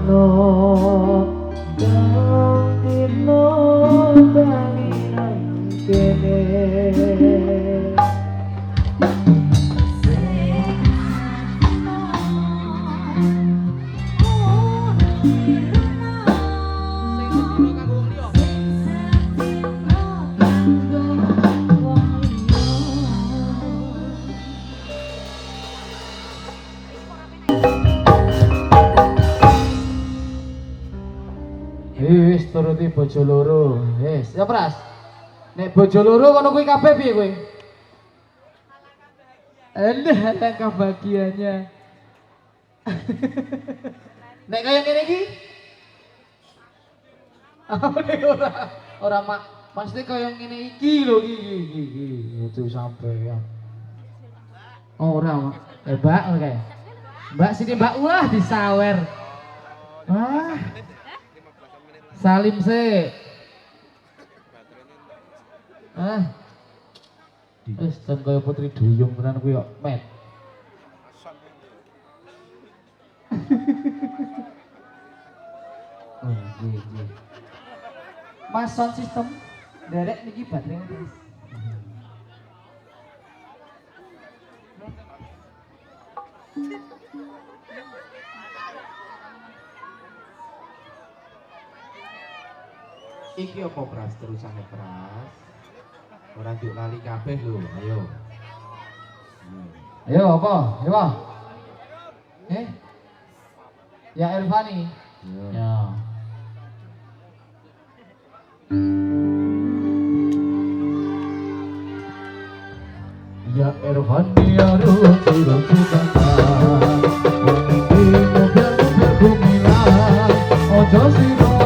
no dino bali nang kene wis turuti bojo loro. Wis, ya Pras. Nek bojo loro kono kuwi kabeh piye kowe? Ada kebahagiaannya. Nek kaya ngene iki? Nek ora mak, maksudnya kaya ngene iki lho iki. Itu sampean. Ora, Mak. Mbak oke. Mbak sini Mbak ulah disawer. Wah. Salim se. Wis ten kaya putri duyung tenan kuwi kok, Met. Oh, nggih. Mas sound system derek niki baterai Mas. Iki apa Pras terusane Pras? Ora nduk lali kabeh lho, ayo. Ayo apa? Ayo apa? Ya Irfani. Ya. Ya Irfani ya ruci kata. Wangi mobil kumilan, ojo siro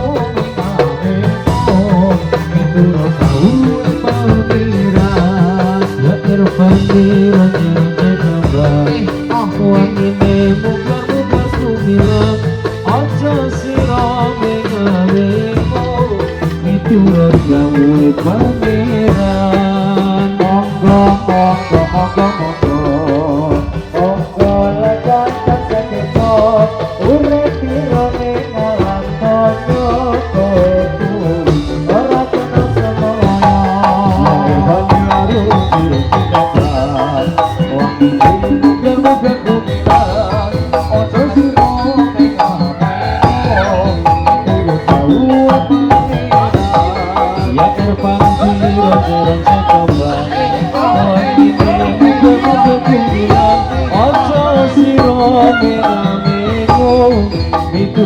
Itu